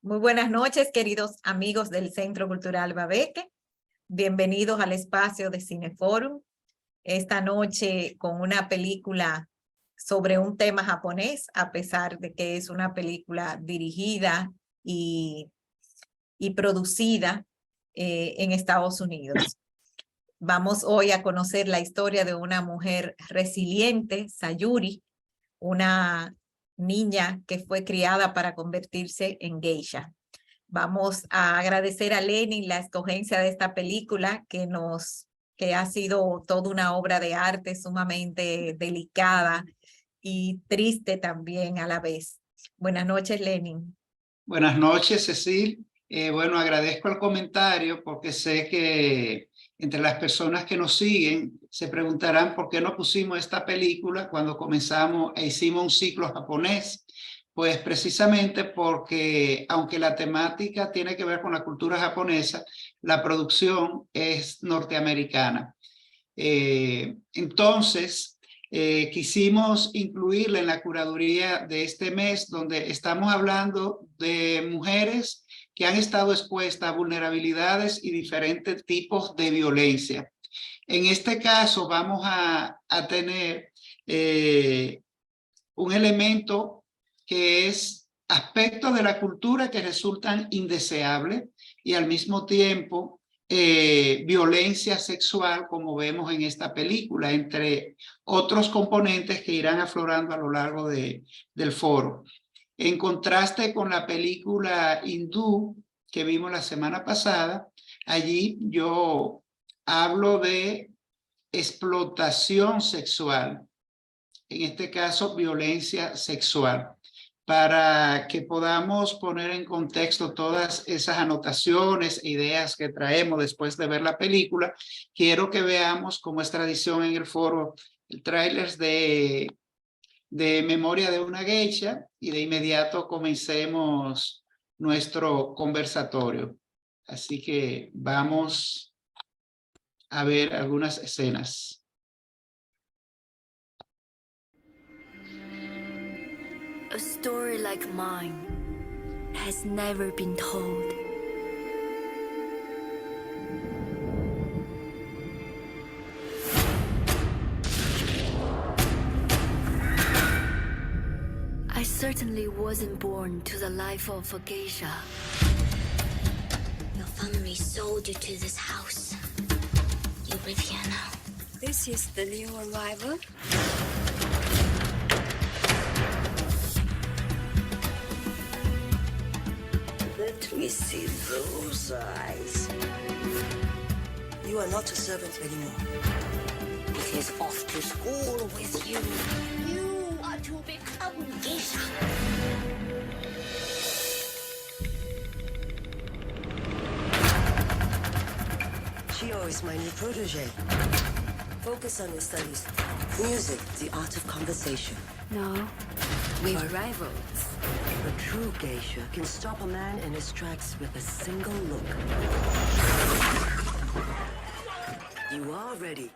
Muy buenas noches, queridos amigos del Centro Cultural Babeque. Bienvenidos al espacio de Cineforum. Esta noche con una película sobre un tema japonés, a pesar de que es una película dirigida y producida en Estados Unidos. Vamos hoy a conocer la historia de una mujer resiliente, Sayuri, una niña que fue criada para convertirse en geisha. Vamos a agradecer a Lenin la escogencia de esta película que ha sido toda una obra de arte sumamente delicada y triste también a la vez. Buenas noches, Lenin. Buenas noches, Cecil. Bueno, agradezco el comentario porque sé que entre las personas que nos siguen se preguntarán por qué no pusimos esta película cuando comenzamos e hicimos un ciclo japonés. Pues precisamente porque aunque la temática tiene que ver con la cultura japonesa, la producción es norteamericana. Entonces, quisimos incluirla en la curaduría de este mes, donde estamos hablando de mujeres que han estado expuestas a vulnerabilidades y diferentes tipos de violencia. En este caso vamos a tener un elemento que es aspectos de la cultura que resultan indeseables y al mismo tiempo violencia sexual, como vemos en esta película, entre otros componentes que irán aflorando a lo largo del foro. En contraste con la película hindú que vimos la semana pasada, allí yo hablo de explotación sexual, en este caso violencia sexual. Para que podamos poner en contexto todas esas anotaciones e ideas que traemos después de ver la película, quiero que veamos, como es tradición en el foro, el tráiler de Memoria de una Geisha, y de inmediato comencemos nuestro conversatorio. Así que vamos a ver algunas escenas. A story like mine has never been told. I certainly wasn't born to the life of a geisha. Your family sold you to this house. You live here now. This is the new arrival. Let me see those eyes. You are not a servant anymore. He's off to school with you. You are to become geisha. Chio is my new protege. Focus on your studies. Music, the art of conversation. No, we are rivals. A true geisha can stop a man in his tracks with a single look. You are ready.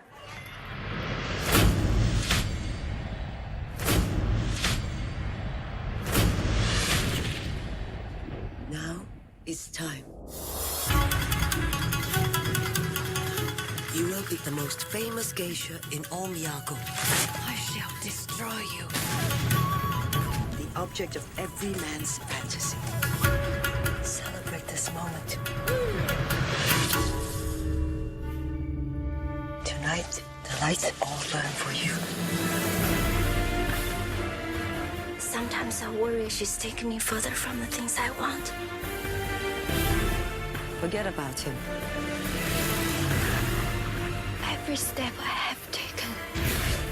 Now it's time. You will be the most famous geisha in all Miyako. I shall destroy you. The object of every man's fantasy. Celebrate this moment. Tonight, the lights all burn for you. Sometimes I worry she's taking me further from the things I want. Forget about him. Every step I have taken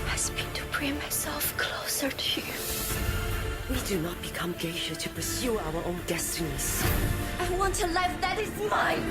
has been to bring myself closer to you. We do not become geisha to pursue our own destinies. I want a life that is mine.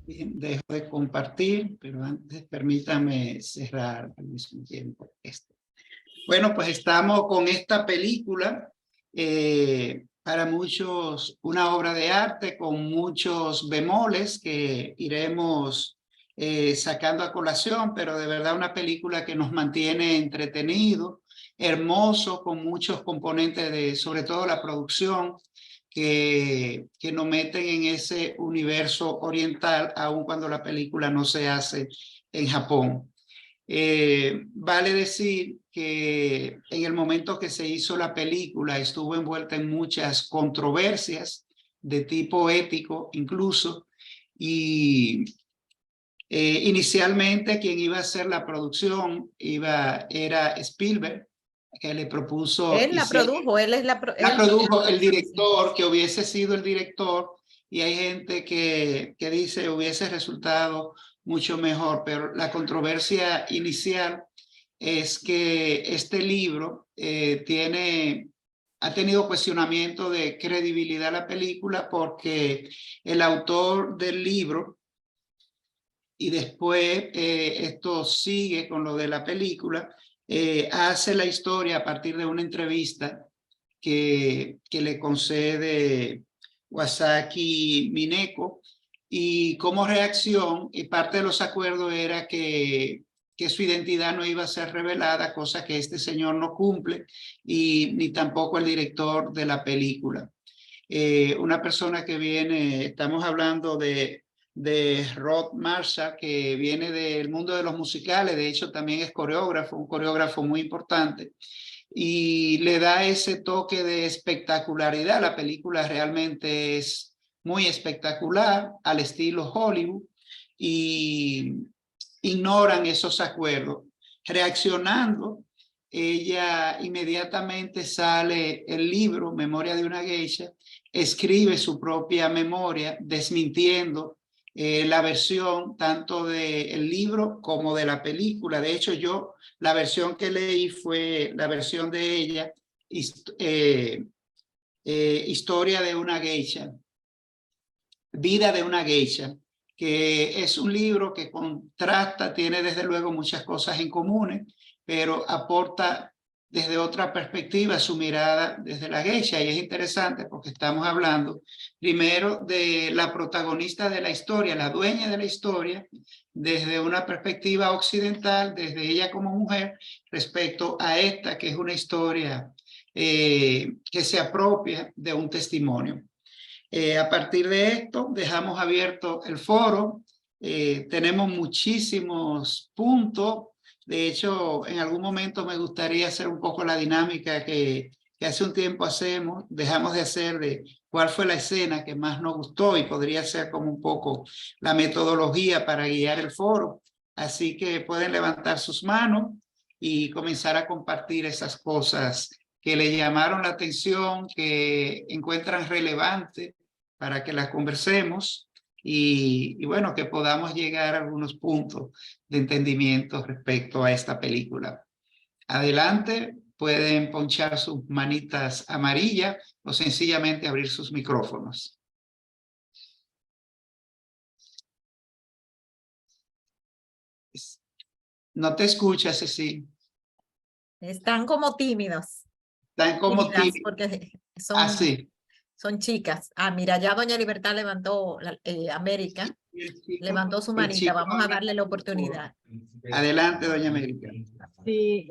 Bien, dejo de compartir, pero antes permítame cerrar al mismo tiempo esto. Bueno, pues estamos con esta película, para muchos una obra de arte con muchos bemoles que iremos sacando a colación, pero de verdad una película que nos mantiene entretenidos, hermoso, con muchos componentes de, sobre todo la producción, que nos meten en ese universo oriental, aun cuando la película no se hace en Japón. Vale decir que en el momento que se hizo la película estuvo envuelta en muchas controversias de tipo ético incluso, y inicialmente quien iba a hacer la producción era Spielberg, que le propuso... Él la produjo, él es la produjo el director, que hubiese sido el director, y hay gente que dice hubiese resultado mucho mejor, pero la controversia inicial es que este libro ha tenido cuestionamiento de credibilidad a la película, porque el autor del libro, y después esto sigue con lo de la película, hace la historia a partir de una entrevista que le concede Wasaki Mineko, y como reacción, y parte de los acuerdos era que su identidad no iba a ser revelada, cosa que este señor no cumple, y ni tampoco el director de la película. Una persona que viene, estamos hablando de Rod Marshall, que viene del mundo de los musicales, de hecho también es coreógrafo, un coreógrafo muy importante, y le da ese toque de espectacularidad. La película realmente es muy espectacular, al estilo Hollywood, y ignoran esos acuerdos. Reaccionando, ella inmediatamente sale el libro Memoria de una geisha, escribe su propia memoria desmintiendo la versión tanto del libro como de la película. De hecho, yo la versión que leí fue la versión de ella, Historia de una geisha, Vida de una geisha, que es un libro que contrasta, tiene desde luego muchas cosas en común, pero aporta desde otra perspectiva su mirada desde la geisha, y es interesante porque estamos hablando primero de la protagonista de la historia, la dueña de la historia, desde una perspectiva occidental, desde ella como mujer, respecto a esta que es una historia que se apropia de un testimonio. A partir de esto dejamos abierto el foro, tenemos muchísimos puntos. De hecho, en algún momento me gustaría hacer un poco la dinámica que hace un tiempo dejamos de hacer, de cuál fue la escena que más nos gustó, y podría ser como un poco la metodología para guiar el foro. Así que pueden levantar sus manos y comenzar a compartir esas cosas que le llamaron la atención, que encuentran relevante para que las conversemos, y bueno, que podamos llegar a algunos puntos de entendimiento respecto a esta película. Adelante, pueden ponchar sus manitas amarillas o sencillamente abrir sus micrófonos. No te escuchas, Ceci. Están como tímidos. Están como tímidos. Porque son, así. Son chicas. Ah, mira, ya doña Libertad levantó, América, levantó su manita. Vamos a darle la oportunidad. Adelante, doña América. Sí,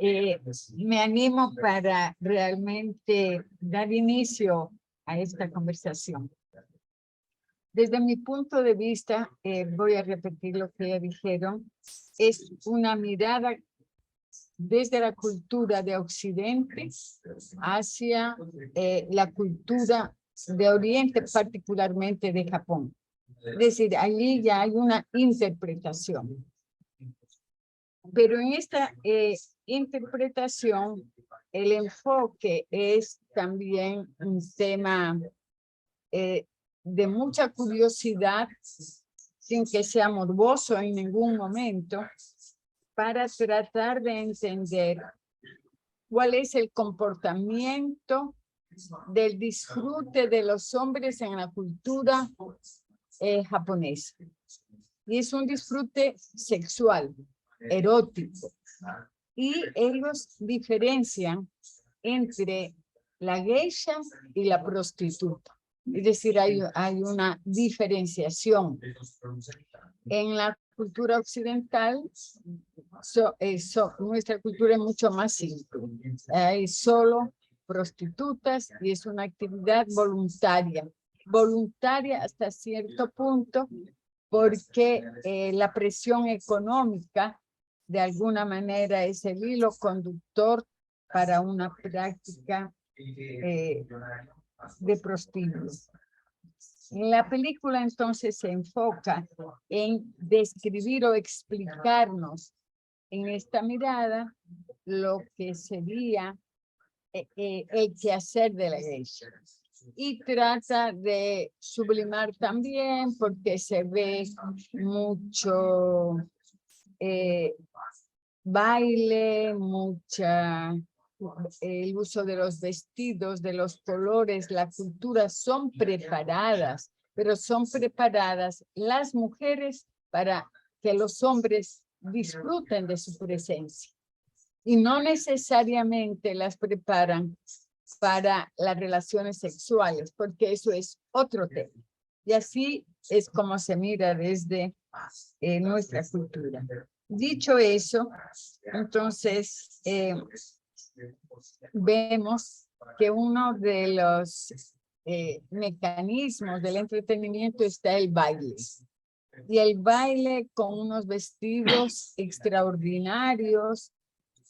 me animo para realmente dar inicio a esta conversación. Desde mi punto de vista, voy a repetir lo que ya dijeron, es una mirada desde la cultura de Occidente hacia la cultura de Oriente, particularmente de Japón. Es decir, allí ya hay una interpretación. Pero en esta interpretación, el enfoque es también un tema de mucha curiosidad, sin que sea morboso en ningún momento, para tratar de entender cuál es el comportamiento del disfrute de los hombres en la cultura japonesa. Y es un disfrute sexual, erótico, Y ellos diferencian entre la geisha y la prostituta. Es decir, hay una diferenciación. En la cultura occidental, nuestra cultura es mucho más simple. Hay solo prostitutas y es una actividad voluntaria. Voluntaria hasta cierto punto porque la presión económica de alguna manera es el hilo conductor para una práctica de prostíbulo. La película entonces se enfoca en describir o explicarnos en esta mirada lo que sería el quehacer de la geisha. Y trata de sublimar también porque se ve mucho baile, el uso de los vestidos, de los colores, la cultura son preparadas, pero son preparadas las mujeres para que los hombres disfruten de su presencia. Y no necesariamente las preparan para las relaciones sexuales, porque eso es otro tema. Y así es como se mira desde nuestra cultura. Dicho eso, entonces vemos que uno de los mecanismos del entretenimiento está el baile. Y el baile con unos vestidos extraordinarios,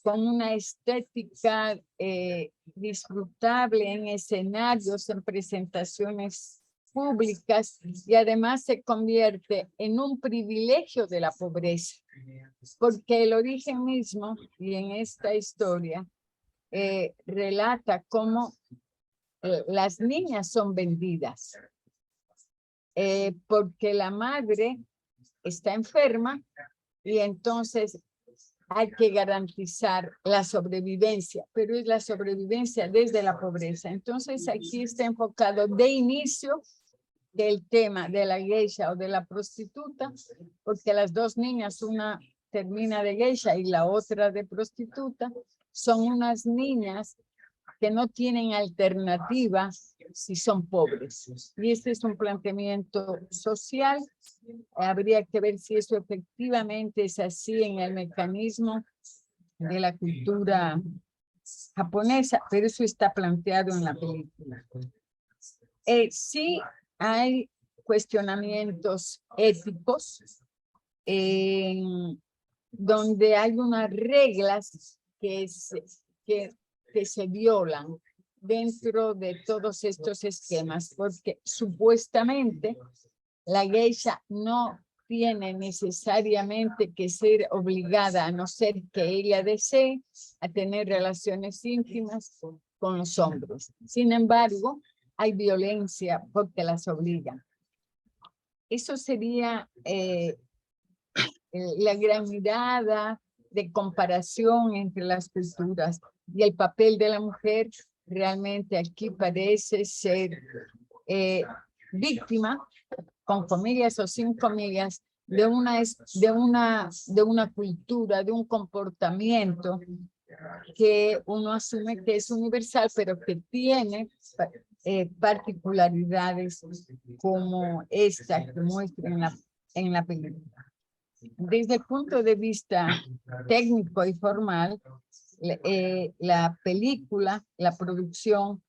con una estética disfrutable en escenarios, en presentaciones públicas, y además se convierte en un privilegio de la pobreza, porque el origen mismo, y en esta historia, relata cómo las niñas son vendidas, porque la madre está enferma y entonces hay que garantizar la sobrevivencia, pero es la sobrevivencia desde la pobreza. Entonces aquí está enfocado de inicio del tema de la geisha o de la prostituta, porque las dos niñas, una termina de geisha y la otra de prostituta, son unas niñas que no tienen alternativa si son pobres. Y este es un planteamiento social. Habría que ver si eso efectivamente es así en el mecanismo de la cultura japonesa, pero eso está planteado en la película. Sí hay cuestionamientos éticos donde hay unas reglas que se violan dentro de todos estos esquemas, porque supuestamente la geisha no tiene necesariamente que ser obligada, a no ser que ella desee, a tener relaciones íntimas con los hombres. Sin embargo, hay violencia porque las obligan. Eso sería la gran mirada de comparación entre las culturas, y el papel de la mujer realmente aquí parece ser víctima, con comillas o sin comillas, de una cultura, de un comportamiento que uno asume que es universal, pero que tiene particularidades como esta que muestra en la película. Desde el punto de vista técnico y formal, la película, la producción,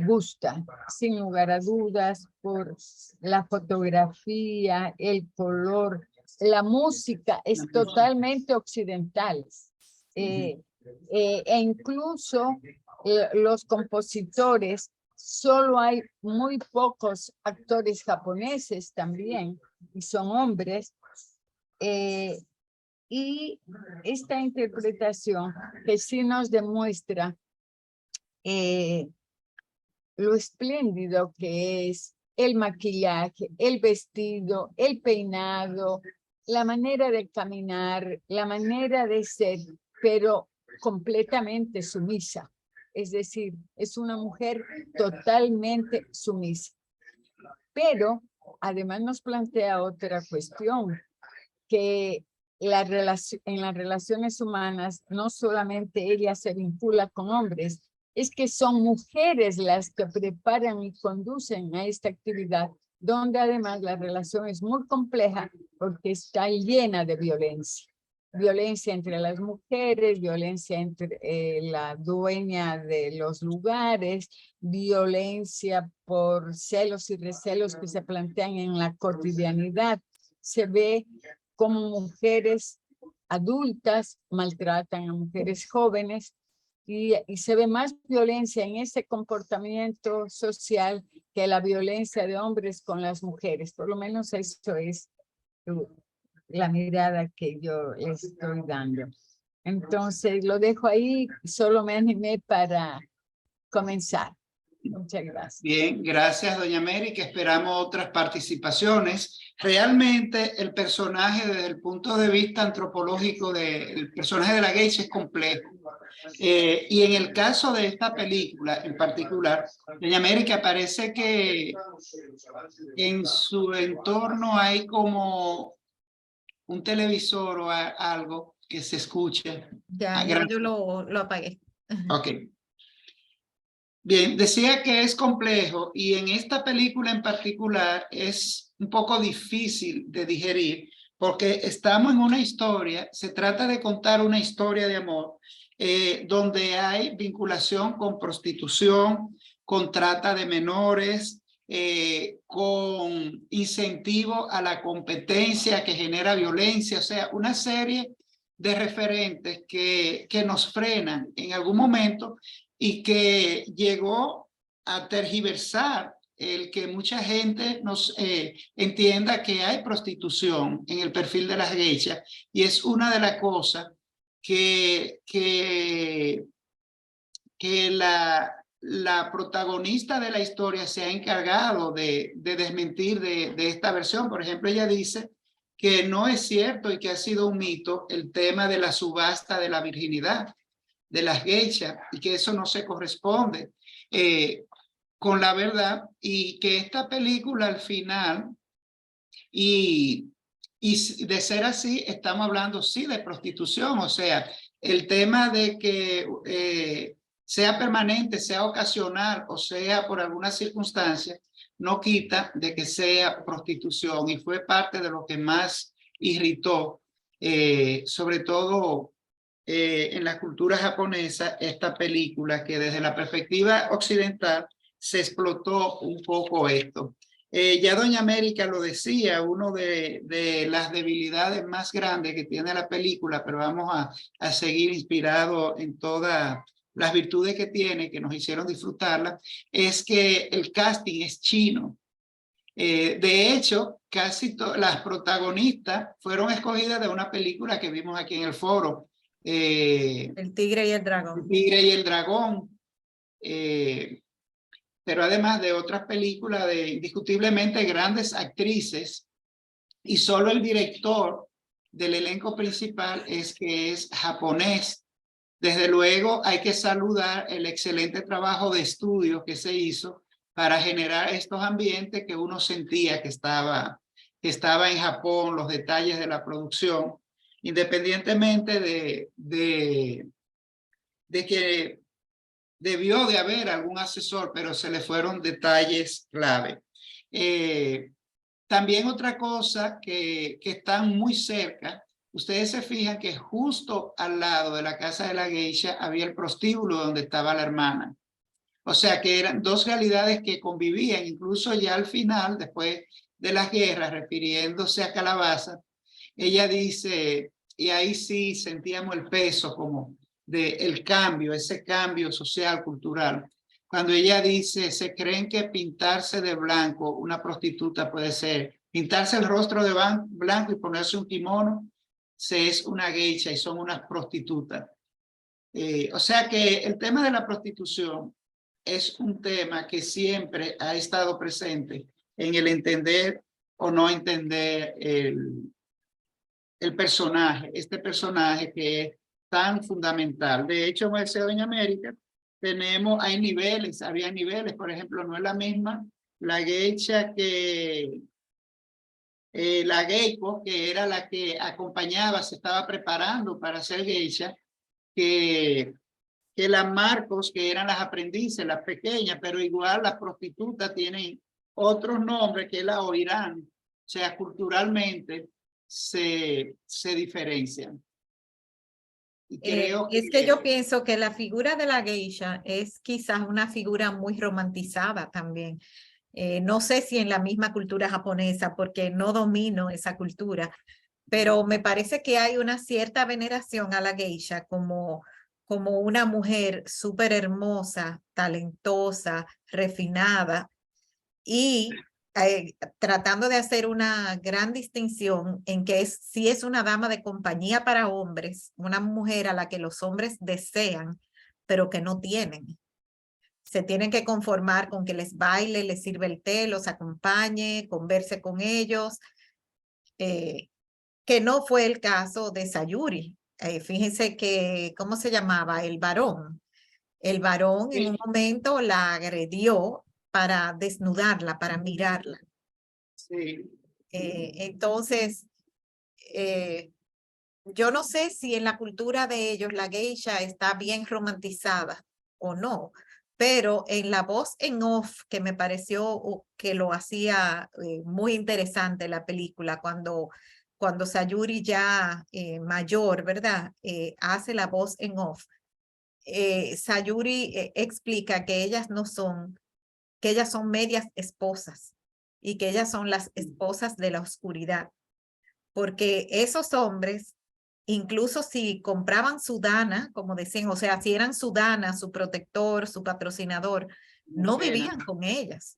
gusta, sin lugar a dudas, por la fotografía, el color, la música es totalmente occidental. E incluso los compositores, solo hay muy pocos actores japoneses también, y son hombres. Y esta interpretación que sí nos demuestra lo espléndido que es el maquillaje, el vestido, el peinado, la manera de caminar, la manera de ser, pero completamente sumisa. Es decir, es una mujer totalmente sumisa. Pero además nos plantea otra cuestión, que en las relaciones humanas, no solamente ella se vincula con hombres, es que son mujeres las que preparan y conducen a esta actividad, donde además la relación es muy compleja porque está llena de violencia. Violencia entre las mujeres, violencia entre la dueña de los lugares, violencia por celos y recelos que se plantean en la cotidianidad. Se ve como mujeres adultas maltratan a mujeres jóvenes y se ve más violencia en ese comportamiento social que la violencia de hombres con las mujeres. Por lo menos eso es la mirada que yo les estoy dando. Entonces lo dejo ahí, solo me animé para comenzar. Muchas gracias. Bien, gracias, doña Mary, que esperamos otras participaciones. Realmente el personaje desde el punto de vista antropológico del personaje de la geisha es complejo. Y en el caso de esta película en particular, doña Mary, que parece que en su entorno hay como un televisor o algo que se escuche. Ya yo lo apagué. Ok. Bien, decía que es complejo y en esta película en particular es un poco difícil de digerir porque estamos en una historia, se trata de contar una historia de amor donde hay vinculación con prostitución, con trata de menores, con incentivo a la competencia que genera violencia, o sea, una serie de referentes que nos frenan en algún momento y que llegó a tergiversar el que mucha gente nos entienda que hay prostitución en el perfil de las geishas, y es una de las cosas que la protagonista de la historia se ha encargado de desmentir de esta versión. Por ejemplo, ella dice que no es cierto y que ha sido un mito el tema de la subasta de la virginidad de las geishas y que eso no se corresponde con la verdad, y que esta película al final, y de ser así, estamos hablando sí de prostitución, o sea, el tema de que sea permanente, sea ocasional o sea por alguna circunstancia, no quita de que sea prostitución, y fue parte de lo que más irritó, sobre todo en la cultura japonesa, esta película, que desde la perspectiva occidental se explotó un poco esto. Ya doña América lo decía, uno de las debilidades más grandes que tiene la película, pero vamos a seguir inspirado en todas las virtudes que tiene, que nos hicieron disfrutarla, es que el casting es chino. De hecho, casi las protagonistas fueron escogidas de una película que vimos aquí en el foro, El tigre y el dragón. El tigre y el dragón, pero además de otras películas de indiscutiblemente grandes actrices, y solo el director del elenco principal es japonés. Desde luego hay que saludar el excelente trabajo de estudio que se hizo para generar estos ambientes que uno sentía que estaba en Japón, los detalles de la producción, independientemente de que debió de haber algún asesor, pero se le fueron detalles clave. También otra cosa que están muy cerca, ustedes se fijan que justo al lado de la casa de la geisha había el prostíbulo donde estaba la hermana. O sea que eran dos realidades que convivían, incluso ya al final, después de las guerras, refiriéndose a Calabaza, ella dice, y ahí sí sentíamos el peso como del cambio, ese cambio social, cultural. Cuando ella dice, se creen que pintarse de blanco una prostituta puede ser, pintarse el rostro de blanco y ponerse un kimono, se es una geisha y son unas prostitutas. O sea que el tema de la prostitución es un tema que siempre ha estado presente en el entender o no entender el personaje, este personaje que es tan fundamental. De hecho, como decía doña América, hay niveles, había niveles, por ejemplo, no es la misma la geisha que la Geiko, que era la que acompañaba, se estaba preparando para ser geisha, que las Marcos, que eran las aprendices, las pequeñas, pero igual las prostitutas tienen otros nombres que la oirán. O sea, culturalmente se diferencian. Y creo Es que yo pienso que la figura de la geisha es quizás una figura muy romantizada también. No sé si en la misma cultura japonesa, porque no domino esa cultura, pero me parece que hay una cierta veneración a la geisha como una mujer súper hermosa, talentosa, refinada y tratando de hacer una gran distinción en que si es una dama de compañía para hombres, una mujer a la que los hombres desean, pero que no tienen. Se tienen que conformar con que les baile, les sirve el té, los acompañe, converse con ellos, que no fue el caso de Sayuri. Fíjense que, ¿cómo se llamaba? El varón. El varón en un momento la agredió para desnudarla, para mirarla. Sí. Entonces, yo no sé si en la cultura de ellos la geisha está bien romantizada o no, pero en la voz en off, que me pareció que lo hacía muy interesante la película, cuando Sayuri ya mayor, ¿verdad? Hace la voz en off. Sayuri explica que ellas que ellas son medias esposas y que ellas son las esposas de la oscuridad, porque esos hombres, incluso si compraban su dana, como decían, o sea, si eran su dana, su protector, su patrocinador, no vivían con ellas.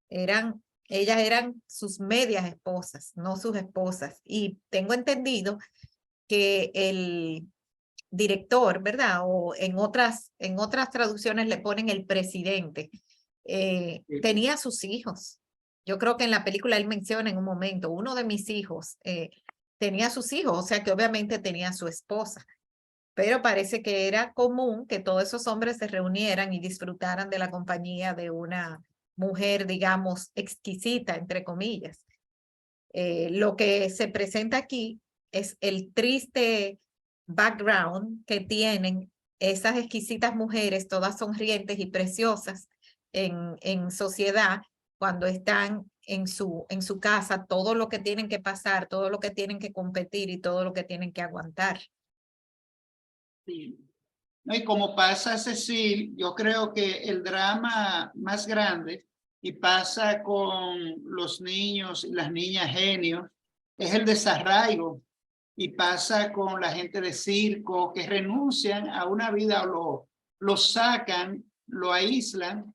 Ellas eran sus medias esposas, no sus esposas. Y tengo entendido que el director, ¿verdad? O en otras traducciones le ponen el presidente. Tenía sus hijos. Yo creo que en la película él menciona en un momento, uno de mis hijos tenía sus hijos, o sea que obviamente tenía su esposa. Pero parece que era común que todos esos hombres se reunieran y disfrutaran de la compañía de una mujer, digamos, exquisita, entre comillas. Lo que se presenta aquí es el triste background que tienen esas exquisitas mujeres, todas sonrientes y preciosas en sociedad, cuando están en su casa, todo lo que tienen que pasar, todo lo que tienen que competir y todo lo que tienen que aguantar. Sí. No, y como pasa, Cecil, yo creo que el drama más grande, y pasa con los niños y las niñas genios, es el desarraigo, y pasa con la gente de circo que renuncian a una vida o lo sacan, lo aíslan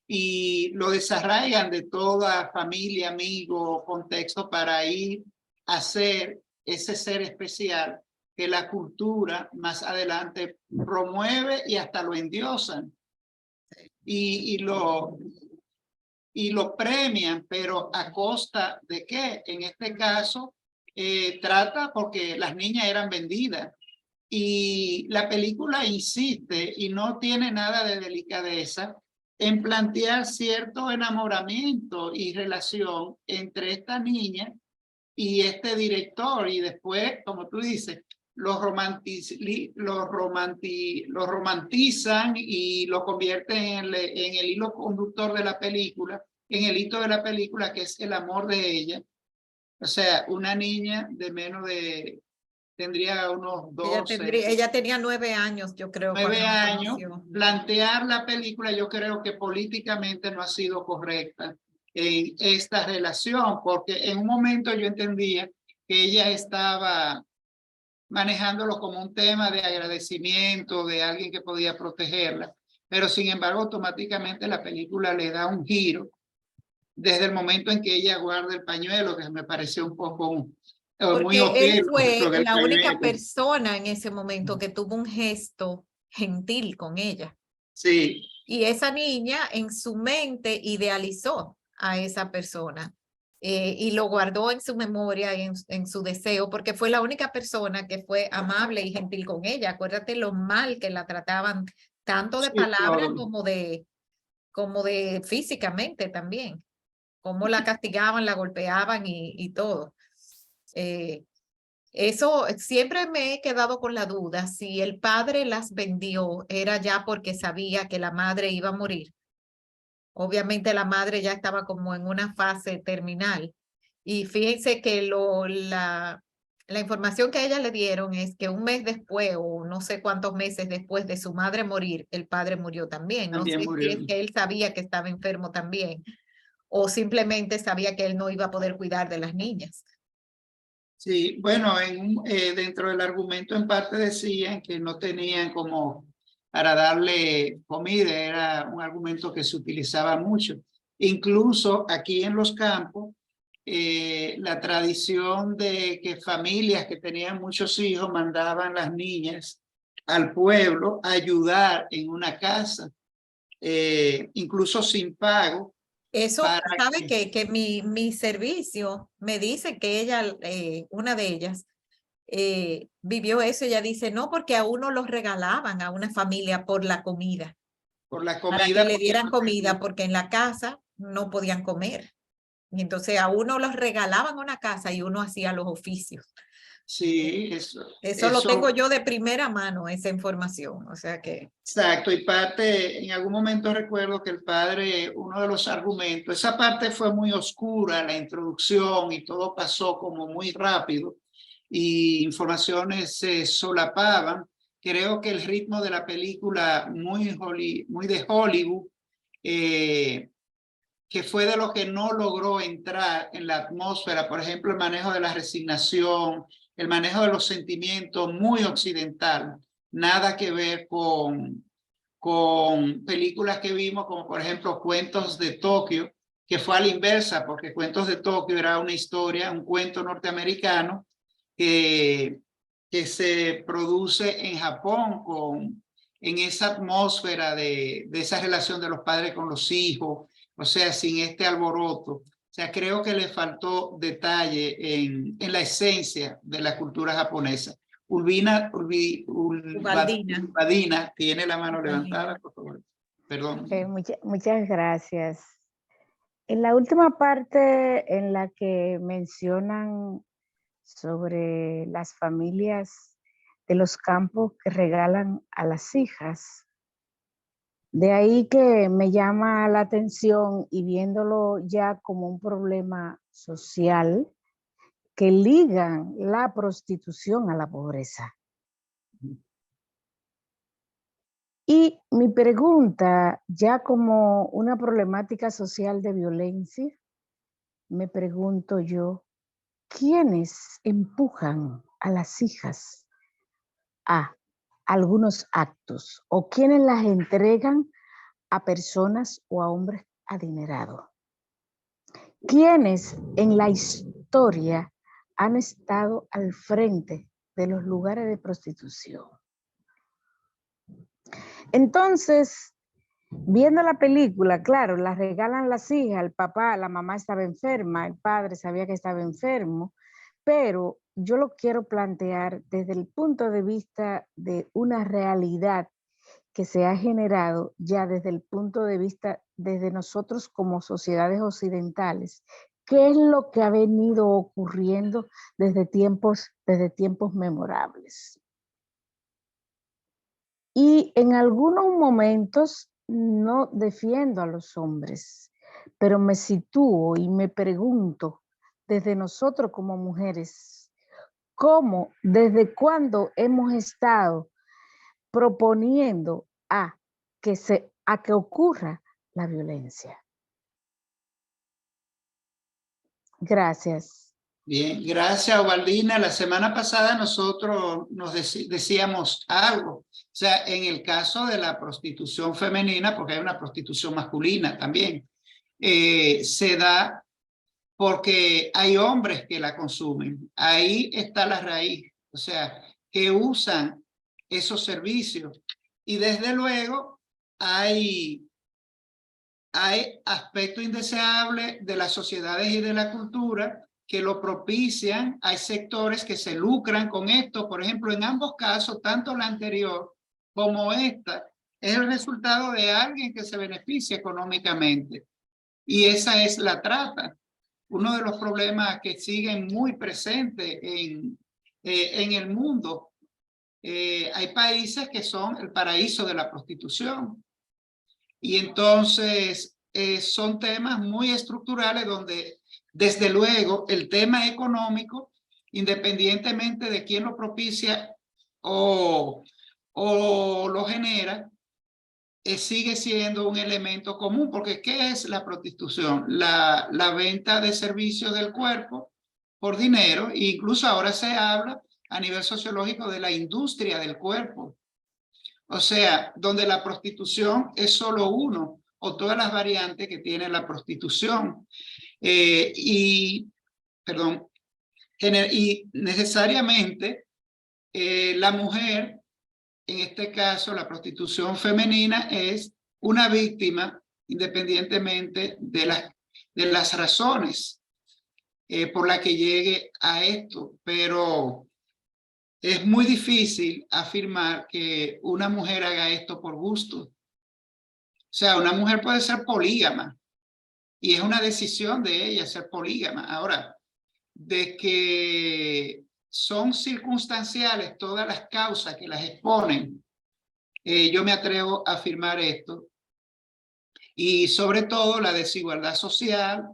y lo desarraigan de toda familia, amigo, contexto para ir a ser ese ser especial que la cultura más adelante promueve y hasta lo endiosan y lo premian, pero ¿a costa de qué? En este caso trata porque las niñas eran vendidas y la película insiste y no tiene nada de delicadeza en plantear cierto enamoramiento y relación entre esta niña y este director, y después, como tú dices, lo romantizan y lo convierten en el hilo conductor de la película, en el hito de la película, que es el amor de ella. O sea, una niña de menos de, tendría unos 12. Ella tenía 9 años, yo creo. 9 años, conoció. plantear la película yo creo que políticamente no ha sido correcta en esta relación, porque en un momento yo entendía que ella estaba manejándolo como un tema de agradecimiento de alguien que podía protegerla, pero sin embargo automáticamente la película le da un giro desde el momento en que ella guarda el pañuelo, que me pareció un poco muy Porque él fue la única pañuelo. persona en ese momento que tuvo un gesto gentil con ella. Sí. Y esa niña en su mente idealizó a esa persona y lo guardó en su memoria y en su deseo, porque fue la única persona que fue amable y gentil con ella. Acuérdate lo mal que la trataban, tanto de palabras como de físicamente también. cómo la castigaban, la golpeaban y todo. Eso siempre me he quedado con la duda, si el padre las vendió, era ya porque sabía que la madre iba a morir. Obviamente la madre ya estaba como en una fase terminal. Y fíjense que la información que a ella le dieron es que un mes después o no sé cuántos meses después de su madre morir, el padre murió también. No También sé murió. si es que él sabía que estaba enfermo también o simplemente sabía que él no iba a poder cuidar de las niñas. Sí, bueno, dentro del argumento en parte decían que no tenían como para darle comida, era un argumento que se utilizaba mucho. Incluso aquí en los campos, la tradición de que familias que tenían muchos hijos mandaban las niñas al pueblo a ayudar en una casa, incluso sin pago. Eso, Para sabe que mi servicio me dice que ella, una de ellas, vivió eso. Ella dice, no, porque a uno los regalaban a una familia por la comida, por la para comida, que le dieran porque comida, porque en la casa no podían comer. Y entonces a uno los regalaban una casa y uno hacía los oficios. sí, Eso lo tengo yo de primera mano, esa información. O sea que... Exacto, y parte, en algún momento recuerdo que el padre, uno de los argumentos, esa parte fue muy oscura, la introducción y todo pasó como muy rápido y informaciones se solapaban. Creo que el ritmo de la película muy de Hollywood, que fue de lo que no logró entrar en la atmósfera, por ejemplo, el manejo de la resignación, el manejo de los sentimientos muy occidental, nada que ver con películas que vimos, como por ejemplo Cuentos de Tokio, que fue a la inversa, porque Cuentos de Tokio era una historia, un cuento norteamericano que se produce en Japón en esa atmósfera de esa relación de los padres con los hijos, o sea, sin este alboroto. O sea, creo que le faltó detalle en la esencia de la cultura japonesa. Ubaldina tiene la mano levantada, por favor. Perdón. Muchas gracias. En la última parte en la que mencionan sobre las familias de los campos que regalan a las hijas, de ahí que me llama la atención y viéndolo ya como un problema social, que ligan la prostitución a la pobreza. Y mi pregunta, ya como una problemática social de violencia, me pregunto yo, ¿quiénes empujan a las hijas a algunos actos o quiénes las entregan a personas o a hombres adinerados? ¿Quiénes en la historia han estado al frente de los lugares de prostitución? Entonces, viendo la película, claro, las regalan las hijas, el papá, la mamá estaba enferma, el padre sabía que estaba enfermo, pero yo lo quiero plantear desde el punto de vista de una realidad que se ha generado ya desde el punto de vista desde nosotros como sociedades occidentales. ¿Qué es lo que ha venido ocurriendo desde tiempos memorables? Y en algunos momentos no defiendo a los hombres, pero me sitúo y me pregunto desde nosotros como mujeres, ¿cómo, desde cuándo hemos estado proponiendo a que ocurra la violencia? Gracias. Bien, gracias, Ubaldina. La semana pasada nosotros nos decíamos algo. O sea, en el caso de la prostitución femenina, porque hay una prostitución masculina también, se da porque hay hombres que la consumen. Ahí está la raíz. O sea, que usan esos servicios. Y desde luego hay aspectos indeseables de las sociedades y de la cultura que lo propician. Hay sectores que se lucran con esto. Por ejemplo, en ambos casos, tanto la anterior como esta, es el resultado de alguien que se beneficia económicamente. Y esa es la trata. Uno de los problemas que siguen muy presentes en el mundo. Hay países que son el paraíso de la prostitución. Y entonces son temas muy estructurales donde, desde luego, el tema económico, independientemente de quién lo propicia o lo genera, sigue siendo un elemento común, porque ¿qué es la prostitución? La venta de servicios del cuerpo por dinero, e incluso ahora se habla a nivel sociológico de la industria del cuerpo. O sea, donde la prostitución es solo uno o todas las variantes que tiene la prostitución. Y necesariamente la mujer, en este caso la prostitución femenina, es una víctima independientemente de las razones por las que llegue a esto, pero es muy difícil afirmar que una mujer haga esto por gusto. O sea, una mujer puede ser polígama y es una decisión de ella ser polígama. Ahora, de que son circunstanciales todas las causas que las exponen, yo me atrevo a afirmar esto. Y sobre todo la desigualdad social,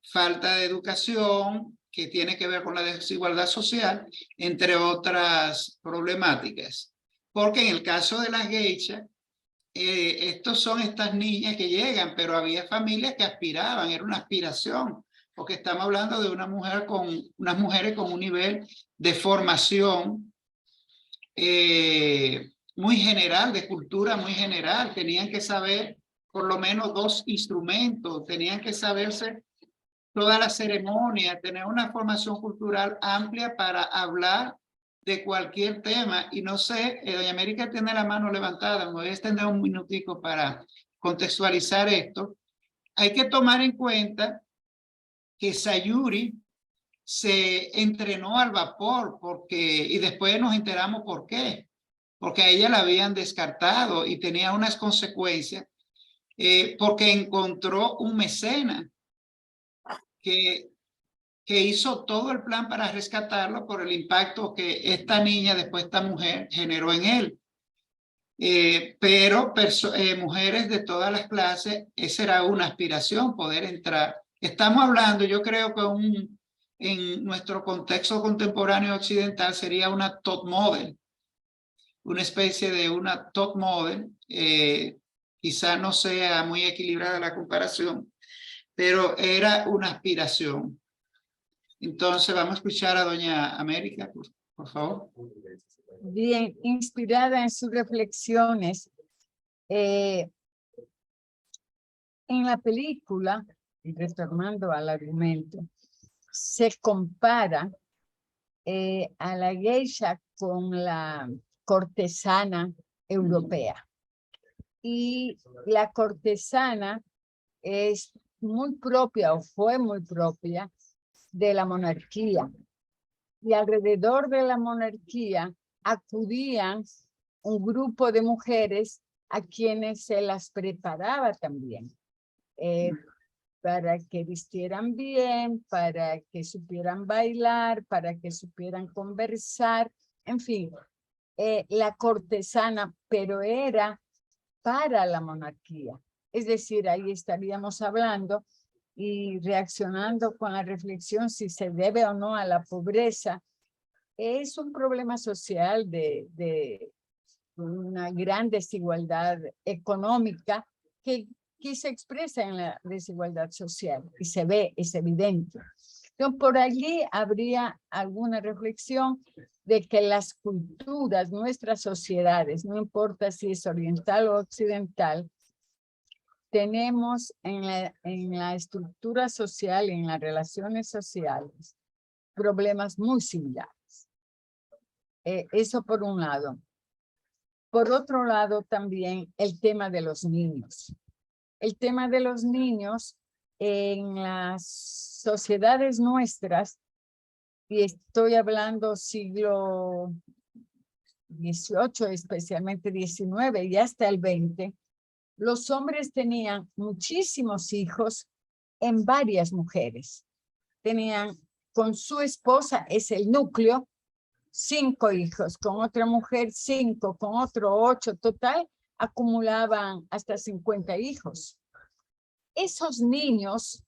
falta de educación, que tiene que ver con la desigualdad social, entre otras problemáticas. Porque en el caso de las geishas, estos son estas niñas que llegan, pero había familias que aspiraban, era una aspiración, porque estamos hablando de unas mujeres con un nivel de formación muy general, de cultura muy general. Tenían que saber por lo menos 2 instrumentos, tenían que saberse toda la ceremonia, tener una formación cultural amplia para hablar de cualquier tema. Y no sé, doña América tiene la mano levantada, me voy a extender un minutico para contextualizar esto. Hay que tomar en cuenta que Sayuri se entrenó al vapor y después nos enteramos por qué. Porque a ella la habían descartado y tenía unas consecuencias porque encontró un mecenas que hizo todo el plan para rescatarlo por el impacto que esta niña, después esta mujer, generó en él. Pero mujeres de todas las clases, esa era una aspiración, poder entrar. Estamos hablando, yo creo que en nuestro contexto contemporáneo occidental sería una top model, una especie de una top model. Quizá no sea muy equilibrada la comparación, pero era una aspiración. Entonces vamos a escuchar a doña América, por favor. Bien, inspirada en sus reflexiones, en la película, y retornando al argumento, se compara a la geisha con la cortesana europea. Y la cortesana es muy propia o fue muy propia de la monarquía. Y alrededor de la monarquía acudían un grupo de mujeres a quienes se las preparaba también para que vistieran bien, para que supieran bailar, para que supieran conversar, en fin, la cortesana, pero era para la monarquía. Es decir, ahí estaríamos hablando y reaccionando con la reflexión si se debe o no a la pobreza. Es un problema social de una gran desigualdad económica que se expresa en la desigualdad social y se ve, es evidente. Entonces, por allí habría alguna reflexión de que las culturas, nuestras sociedades, no importa si es oriental o occidental, tenemos en la estructura social y en las relaciones sociales problemas muy similares. Eso por un lado. Por otro lado, también el tema de los niños. El tema de los niños en las sociedades nuestras, y estoy hablando siglo XVIII, especialmente XIX y hasta el XX, los hombres tenían muchísimos hijos en varias mujeres. Tenían con su esposa, es el núcleo, 5 hijos, con otra mujer 5, con otro 8, total, acumulaban hasta 50 hijos. Esos niños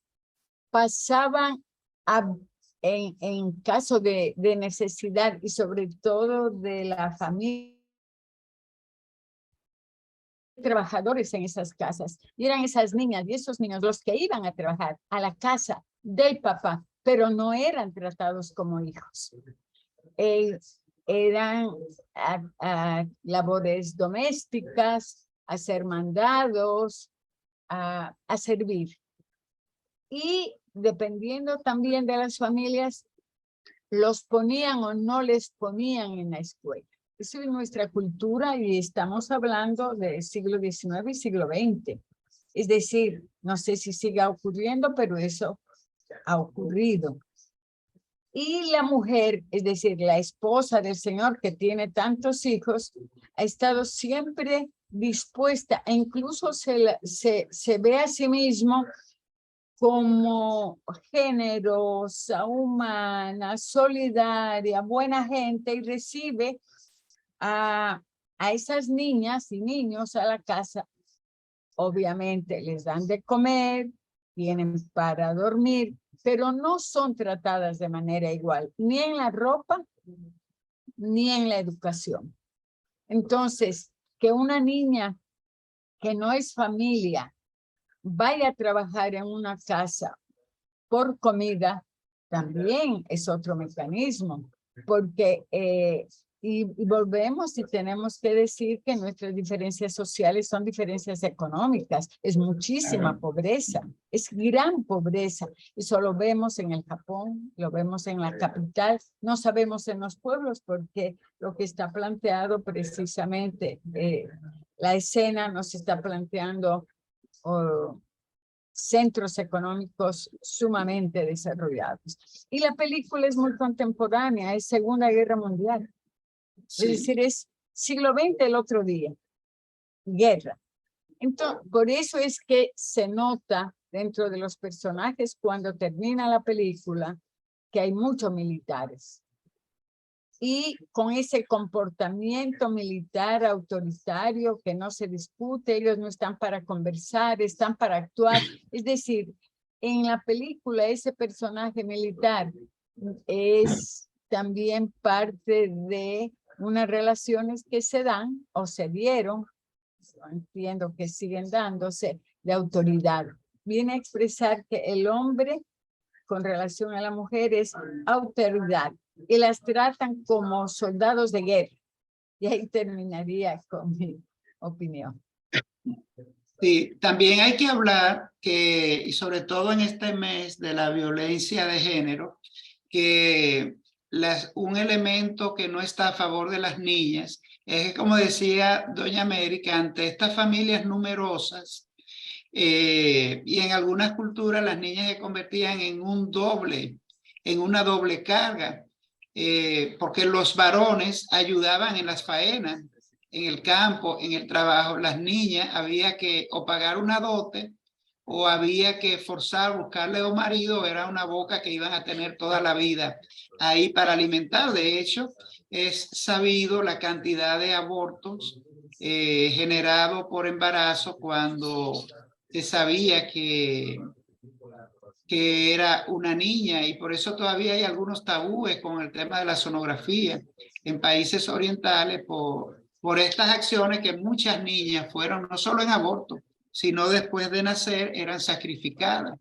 pasaban en caso de necesidad y sobre todo de la familia, trabajadores en esas casas, y eran esas niñas y esos niños los que iban a trabajar a la casa del papá, pero no eran tratados como hijos. Eran a labores domésticas, a ser mandados, a servir. Y dependiendo también de las familias, los ponían o no les ponían en la escuela. Eso es nuestra cultura y estamos hablando del siglo XIX y siglo XX. Es decir, no sé si siga ocurriendo, pero eso ha ocurrido. Y la mujer, es decir, la esposa del Señor que tiene tantos hijos, ha estado siempre dispuesta, e incluso se ve a sí mismo como generosa, humana, solidaria, buena gente, y recibe a esas niñas y niños a la casa. Obviamente les dan de comer, tienen para dormir, pero no son tratadas de manera igual, ni en la ropa, ni en la educación. Entonces, que una niña que no es familia vaya a trabajar en una casa por comida, también es otro mecanismo, porque y volvemos y tenemos que decir que nuestras diferencias sociales son diferencias económicas, es muchísima pobreza, es gran pobreza, eso lo vemos en el Japón, lo vemos en la capital, no sabemos en los pueblos porque lo que está planteado precisamente, la escena nos está planteando centros económicos sumamente desarrollados. Y la película es muy contemporánea, es Segunda Guerra Mundial. Sí. Es decir, es siglo XX el otro día, guerra. Entonces, por eso es que se nota dentro de los personajes cuando termina la película que hay muchos militares. Y con ese comportamiento militar autoritario que no se discute, ellos no están para conversar, están para actuar. Es decir, en la película ese personaje militar es también parte de unas relaciones que se dan o se dieron, entiendo que siguen dándose, de autoridad. Viene a expresar que el hombre con relación a la mujer es autoridad y las tratan como soldados de guerra. Y ahí terminaría con mi opinión. Sí, también hay que hablar que, y sobre todo en este mes de la violencia de género, que un elemento que no está a favor de las niñas es que, como decía doña Mary, que ante estas familias numerosas y en algunas culturas las niñas se convertían en una doble carga, porque los varones ayudaban en las faenas, en el campo, en el trabajo. Las niñas había que o pagar una dote o había que forzar, buscarle un marido, era una boca que iban a tener toda la vida ahí para alimentar. De hecho, es sabido la cantidad de abortos generados por embarazo cuando se sabía que era una niña, y por eso todavía hay algunos tabúes con el tema de la sonografía en países orientales por estas acciones que muchas niñas fueron no solo en aborto, sino después de nacer eran sacrificadas.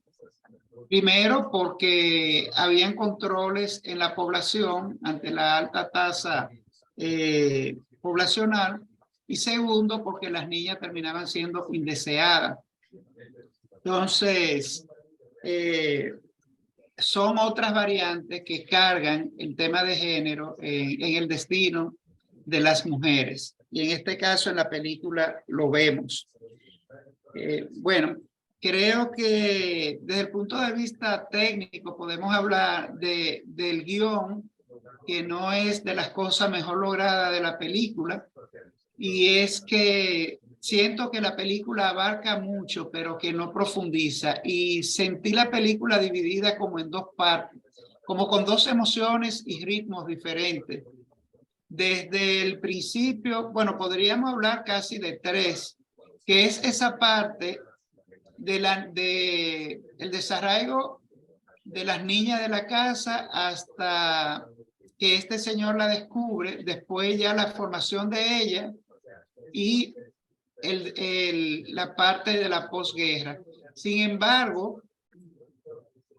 Primero porque habían controles en la población ante la alta tasa poblacional, y segundo porque las niñas terminaban siendo indeseadas. Entonces, son otras variantes que cargan el tema de género en el destino de las mujeres. Y en este caso, en la película, lo vemos. Bueno, creo que desde el punto de vista técnico podemos hablar del guión, que no es de las cosas mejor logradas de la película, y es que siento que la película abarca mucho, pero que no profundiza. Y sentí la película dividida como en dos partes, como con dos emociones y ritmos diferentes. Desde el principio, bueno, podríamos hablar casi de tres, que es esa parte de el desarraigo de las niñas de la casa hasta que este señor la descubre, después ya la formación de ella y la parte de la posguerra. Sin embargo,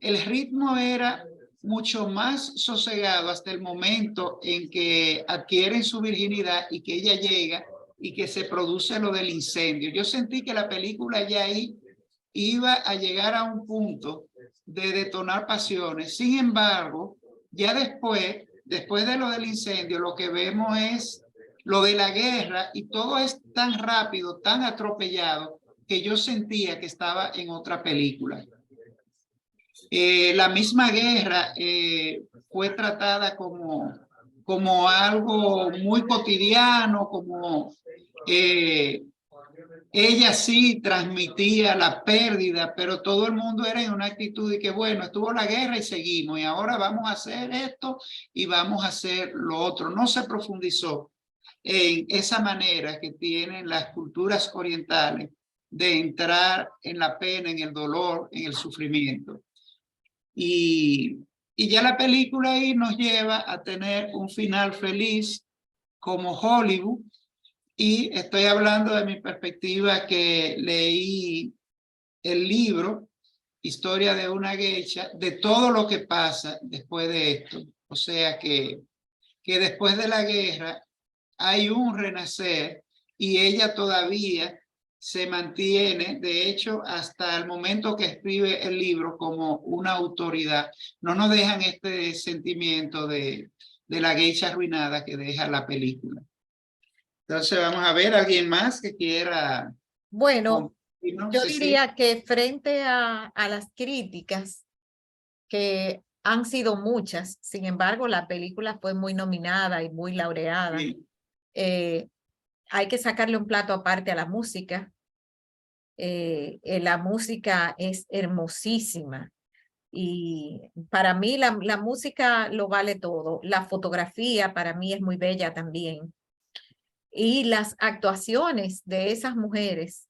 el ritmo era mucho más sosegado hasta el momento en que adquieren su virginidad y que ella llega y que se produce lo del incendio. Yo sentí que la película ya ahí iba a llegar a un punto de detonar pasiones. Sin embargo, ya después de lo del incendio, lo que vemos es lo de la guerra y todo es tan rápido, tan atropellado, que yo sentía que estaba en otra película. La misma guerra fue tratada como algo muy cotidiano, como ella sí transmitía la pérdida, pero todo el mundo era en una actitud de que bueno, estuvo la guerra y seguimos, y ahora vamos a hacer esto y vamos a hacer lo otro. No se profundizó en esa manera que tienen las culturas orientales de entrar en la pena, en el dolor, en el sufrimiento. Y ya la película ahí nos lleva a tener un final feliz como Hollywood. Y estoy hablando de mi perspectiva, que leí el libro Historia de una geisha, de todo lo que pasa después de esto. O sea que después de la guerra hay un renacer y ella todavía se mantiene, de hecho, hasta el momento que escribe el libro, como una autoridad. No nos dejan este sentimiento de la geisha arruinada que deja la película. Entonces vamos a ver, ¿alguien más que quiera? Bueno, yo Sí, diría que frente a las críticas, que han sido muchas, sin embargo, la película fue muy nominada y muy laureada. sí. Hay que sacarle un plato aparte a la música. La música es hermosísima y para mí la música lo vale todo. La fotografía para mí es muy bella también. Y las actuaciones de esas mujeres,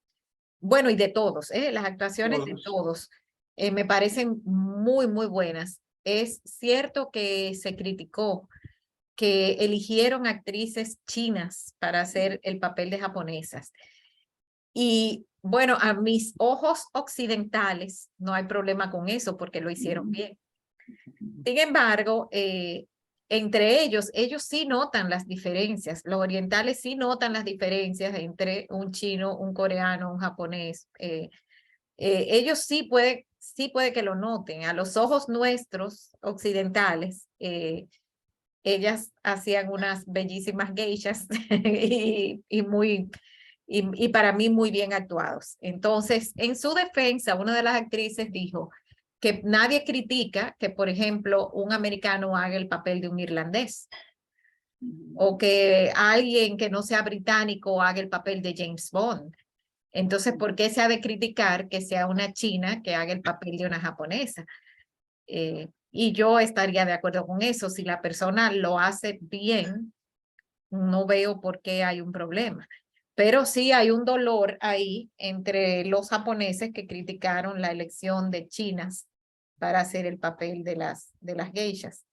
bueno, y de todos, las actuaciones de todos, me parecen muy, muy buenas. Es cierto que se criticó que eligieron actrices chinas para hacer el papel de japonesas. Y bueno, a mis ojos occidentales no hay problema con eso porque lo hicieron bien. Sin embargo, entre ellos sí notan las diferencias. Los orientales sí notan las diferencias entre un chino, un coreano, un japonés. Ellos sí puede que lo noten. A los ojos nuestros occidentales, ellas hacían unas bellísimas geishas y para mí muy bien actuados. Entonces, en su defensa, una de las actrices dijo que nadie critica que, por ejemplo, un americano haga el papel de un irlandés o que alguien que no sea británico haga el papel de James Bond. Entonces, ¿por qué se ha de criticar que sea una china que haga el papel de una japonesa? Y yo estaría de acuerdo con eso. Si la persona lo hace bien, no veo por qué hay un problema. Pero sí hay un dolor ahí entre los japoneses que criticaron la elección de chinas para hacer el papel de las geishas.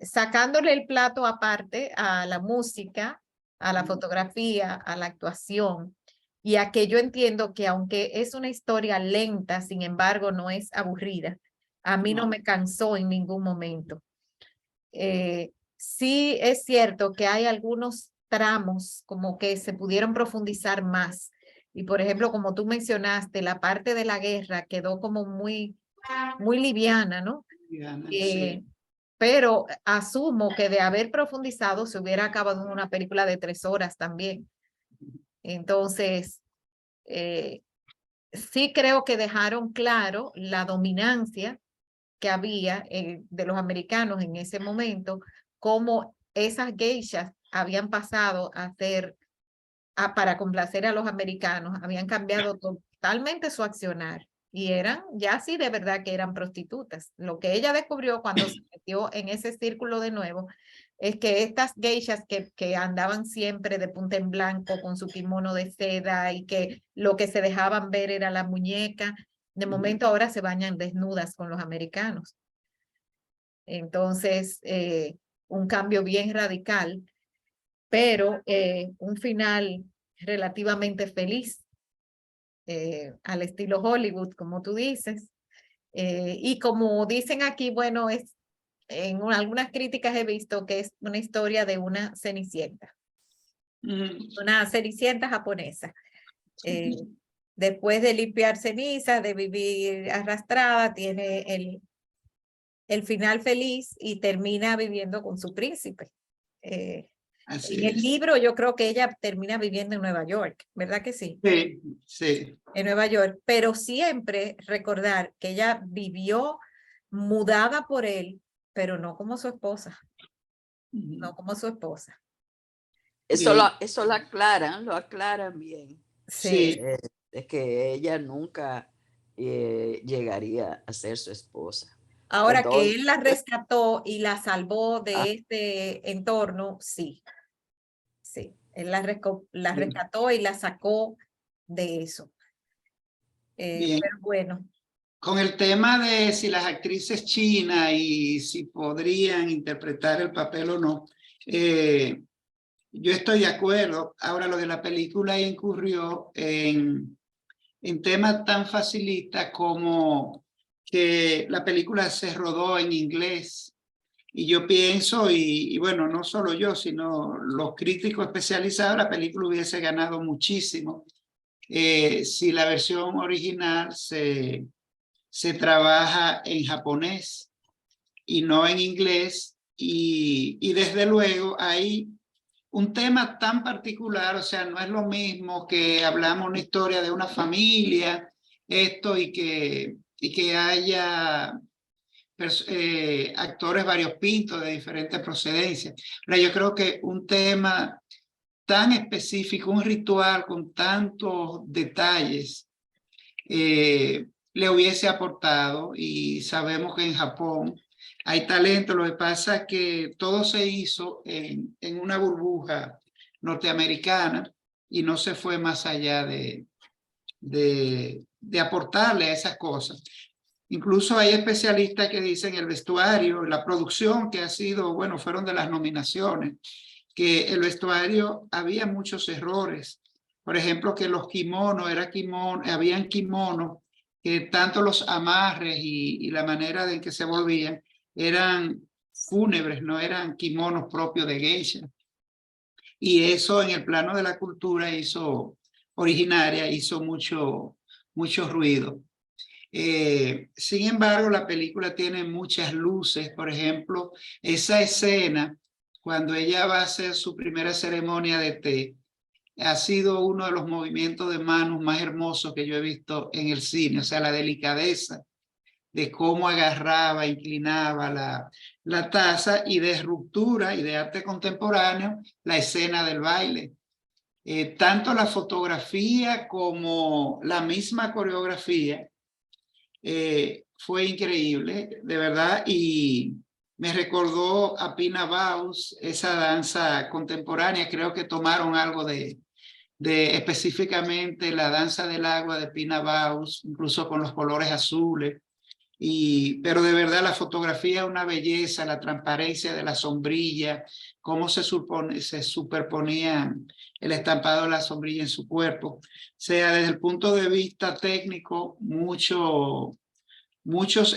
Sacándole el plato aparte a la música, a la fotografía, a la actuación, y a que yo entiendo que aunque es una historia lenta, sin embargo no es aburrida, a mí no me cansó en ningún momento. Sí es cierto que hay algunos tramos como que se pudieron profundizar más. Y por ejemplo, como tú mencionaste, la parte de la guerra quedó como muy liviana, ¿no? Sí. Pero asumo que de haber profundizado se hubiera acabado en una película de 3 horas también. Entonces, sí creo que dejaron claro la dominancia que había de los americanos en ese momento, cómo esas geishas habían pasado a ser para complacer a los americanos, habían cambiado totalmente su accionar y eran ya sí de verdad que eran prostitutas. Lo que ella descubrió cuando se metió en ese círculo de nuevo es que estas geishas que andaban siempre de punta en blanco con su kimono de seda y que lo que se dejaban ver era la muñeca, de momento ahora se bañan desnudas con los americanos. Entonces, un cambio bien radical, pero un final relativamente feliz, al estilo Hollywood, como tú dices. Y como dicen aquí, bueno, en algunas críticas he visto que es una historia de una cenicienta. Una cenicienta japonesa. Después de limpiar cenizas, de vivir arrastrada, tiene el final feliz y termina viviendo con su príncipe. En el libro yo creo que ella termina viviendo en Nueva York, ¿verdad que sí? Sí, sí. En Nueva York, pero siempre recordar que ella vivió mudada por él, pero no como su esposa. No como su esposa. Eso lo aclaran bien. Sí. Es que ella nunca llegaría a ser su esposa. Ahora Entonces, que él la rescató y la salvó de este entorno, sí. Sí, él la rescató y la sacó de eso. Pero bueno. Con el tema de si las actrices chinas y si podrían interpretar el papel o no, yo estoy de acuerdo. Ahora, lo de la película incurrió en temas tan facilistas como que la película se rodó en inglés. Y yo pienso, y bueno, no solo yo, sino los críticos especializados, la película hubiese ganado muchísimo si la versión original se trabaja en japonés y no en inglés. Y desde luego hay un tema tan particular, o sea, no es lo mismo que hablamos una historia de una familia, y que haya actores variopintos de diferentes procedencias. Pero yo creo que un tema tan específico, un ritual con tantos detalles, le hubiese aportado, y sabemos que en Japón hay talento. Lo que pasa es que todo se hizo en una burbuja norteamericana y no se fue más allá de aportarle a esas cosas. Incluso hay especialistas que dicen el vestuario, la producción que ha sido, bueno, fueron de las nominaciones, que el vestuario había muchos errores. Por ejemplo, que los kimonos, habían kimonos que tanto los amarres y la manera en que se volvían eran fúnebres, no eran kimonos propios de geisha. Y eso en el plano de la cultura originaria hizo mucho ruido. Sin embargo, la película tiene muchas luces. Por ejemplo, esa escena cuando ella va a hacer su primera ceremonia de té ha sido uno de los movimientos de manos más hermosos que yo he visto en el cine. O sea, la delicadeza de cómo agarraba, inclinaba la taza, y de ruptura y de arte contemporáneo, la escena del baile. Tanto la fotografía como la misma coreografía fue increíble, de verdad, y me recordó a Pina Bausch, esa danza contemporánea. Creo que tomaron algo de específicamente la danza del agua de Pina Bausch, incluso con los colores azules. Pero de verdad la fotografía es una belleza, la transparencia de la sombrilla, cómo se superponía el estampado de la sombrilla en su cuerpo. O sea, desde el punto de vista técnico, muchos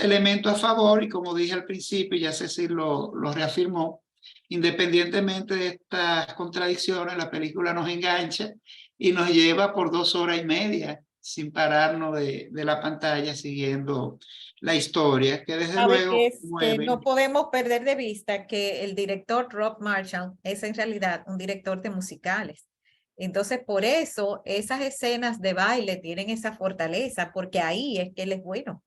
elementos a favor, y como dije al principio, ya Cecil lo reafirmó, independientemente de estas contradicciones, la película nos engancha y nos lleva por 2 horas y media sin pararnos de la pantalla, siguiendo la historia, que desde luego que no podemos perder de vista que el director Rob Marshall es en realidad un director de musicales. Entonces, por eso esas escenas de baile tienen esa fortaleza, porque ahí es que él es bueno.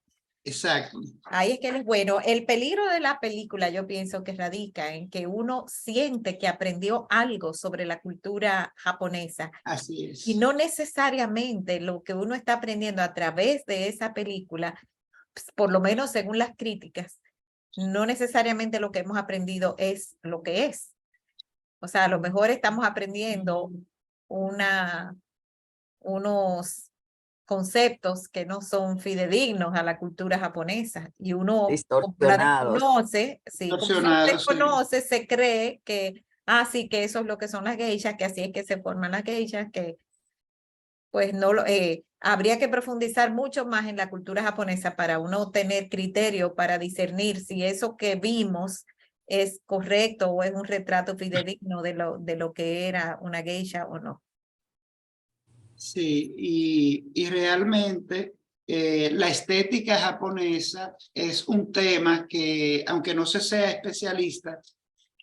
Exacto. Ahí es que él es bueno. El peligro de la película, yo pienso que radica en que uno siente que aprendió algo sobre la cultura japonesa Así es. y no necesariamente lo que uno está aprendiendo a través de esa película, pues, por lo menos según las críticas, no necesariamente lo que hemos aprendido es lo que es. O sea, a lo mejor estamos aprendiendo unos conceptos que no son fidedignos a la cultura japonesa y uno como la Distorsionados. desconoce, sí, como uno la Distorsionados, sí. desconoce, se cree que, sí, que eso es lo que son las geishas, que así es que se forman las geishas, que pues no lo, habría que profundizar mucho más en la cultura japonesa para uno tener criterio para discernir si eso que vimos es correcto o es un retrato fidedigno de lo que era una geisha o no. Sí, y realmente la estética japonesa es un tema que, aunque no se sea especialista,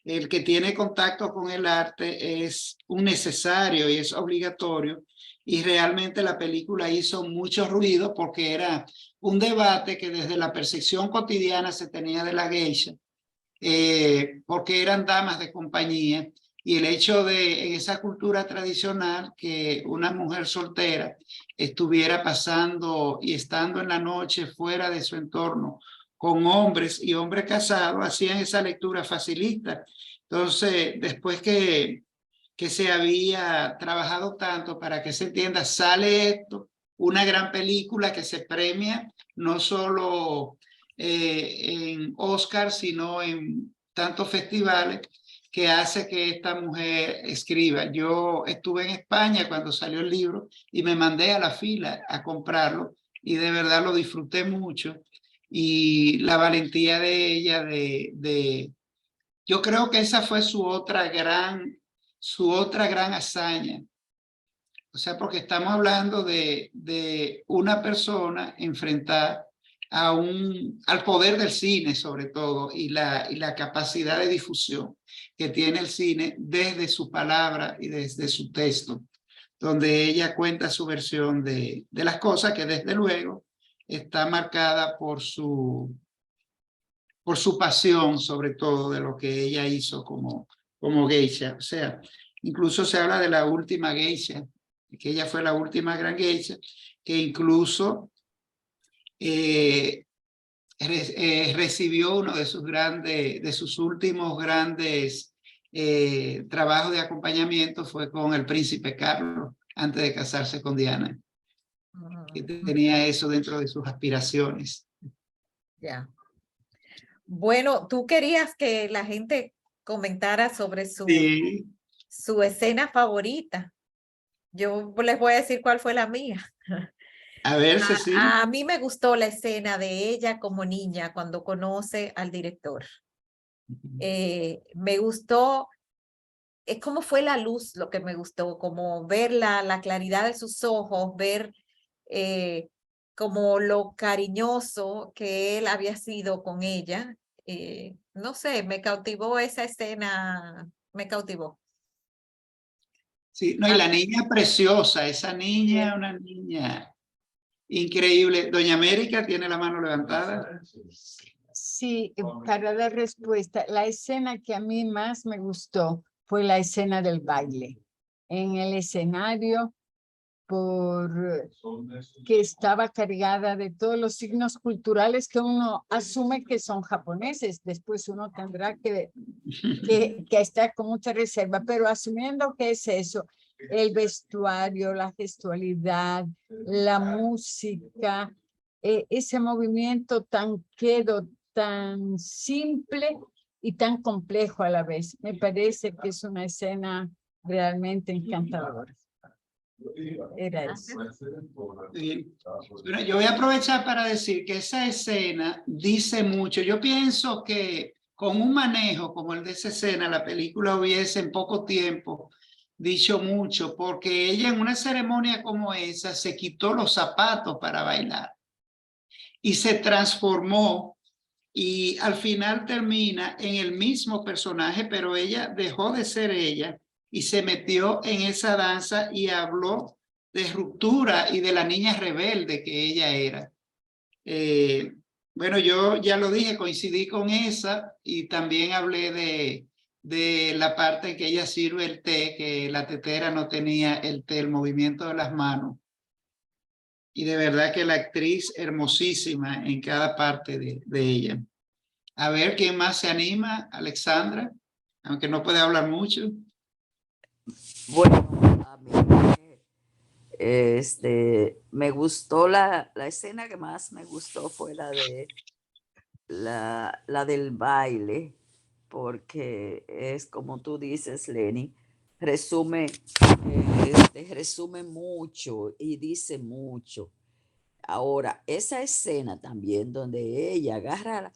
el que tiene contacto con el arte es un necesario y es obligatorio. Y realmente la película hizo mucho ruido porque era un debate que desde la percepción cotidiana se tenía de la geisha, porque eran damas de compañía. Y el hecho de, en esa cultura tradicional, que una mujer soltera estuviera pasando y estando en la noche fuera de su entorno con hombres y hombres casados, hacían esa lectura facilista. Entonces, después que se había trabajado tanto para que se entienda, sale esto, una gran película que se premia no solo en Oscar, sino en tantos festivales, que hace que esta mujer escriba. Yo estuve en España cuando salió el libro y me mandé a la fila a comprarlo y de verdad lo disfruté mucho. Y la valentía de ella, yo creo que esa fue su otra gran hazaña. O sea, porque estamos hablando de una persona enfrentada al poder del cine, sobre todo, y la capacidad de difusión que tiene el cine desde su palabra y desde su texto, donde ella cuenta su versión de las cosas, que desde luego está marcada por su pasión, sobre todo, de lo que ella hizo como geisha. O sea, incluso se habla de la última geisha, que ella fue la última gran geisha, que incluso recibió uno de sus últimos grandes trabajos de acompañamiento, fue con el príncipe Carlos, antes de casarse con Diana, que tenía eso dentro de sus aspiraciones. Ya. Bueno, tú querías que la gente comentara sobre Sí. su escena favorita. Yo les voy a decir cuál fue la mía. A ver, Cecilia. A mí me gustó la escena de ella como niña cuando conoce al director. Me gustó, es como fue la luz lo que me gustó, como ver la claridad de sus ojos, ver como lo cariñoso que él había sido con ella. No sé, me cautivó esa escena, me cautivó. Sí, no, y la niña preciosa, esa niña, una niña increíble. Doña América tiene la mano levantada. Sí, para dar respuesta, la escena que a mí más me gustó fue la escena del baile. En el escenario, que estaba cargada de todos los signos culturales que uno asume que son japoneses. Después uno tendrá que estar con mucha reserva, pero asumiendo que es eso, el vestuario, la gestualidad, la música, ese movimiento tan quedo, tan simple y tan complejo a la vez. Me parece que es una escena realmente encantadora. Era eso. Bueno, yo voy a aprovechar para decir que esa escena dice mucho. Yo pienso que con un manejo como el de esa escena, la película hubiese en poco tiempo dicho mucho, porque ella en una ceremonia como esa se quitó los zapatos para bailar y se transformó, y al final termina en el mismo personaje, pero ella dejó de ser ella y se metió en esa danza y habló de ruptura y de la niña rebelde que ella era. Bueno, yo ya lo dije, coincidí con esa y también hablé de la parte en que ella sirve el té, que la tetera no tenía el té, el movimiento de las manos. Y de verdad que la actriz hermosísima en cada parte de ella. A ver, ¿quién más se anima? Alexandra, aunque no puede hablar mucho. Bueno, a mí me gustó la escena que más me gustó fue la de la del baile, porque es como tú dices, Lenny, resume, resume mucho y dice mucho. Ahora, esa escena también donde ella agarra,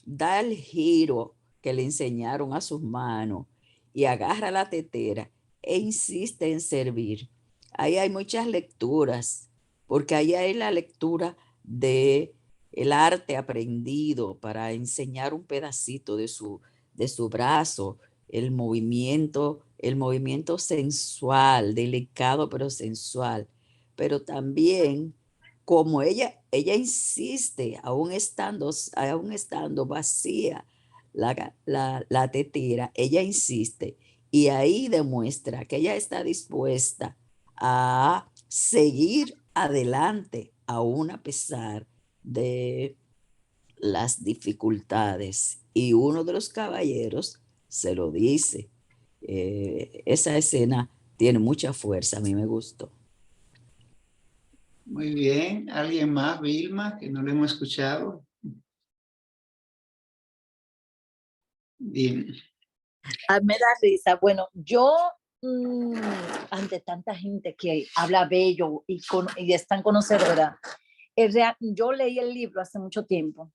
da el giro que le enseñaron a sus manos y agarra la tetera e insiste en servir. Ahí hay muchas lecturas, porque ahí hay la lectura de el arte aprendido para enseñar un pedacito de su brazo, el movimiento sensual, delicado pero sensual, pero también como ella insiste, aún estando vacía la tetera, ella insiste y ahí demuestra que ella está dispuesta a seguir adelante, aún a pesar de las dificultades. Y uno de los caballeros se lo dice. Esa escena tiene mucha fuerza, a mí me gustó. Muy bien. ¿Alguien más, Vilma, que no le hemos escuchado? Bien. Me da risa. Bueno, yo ante tanta gente que habla bello y es tan conocedora, yo leí el libro hace mucho tiempo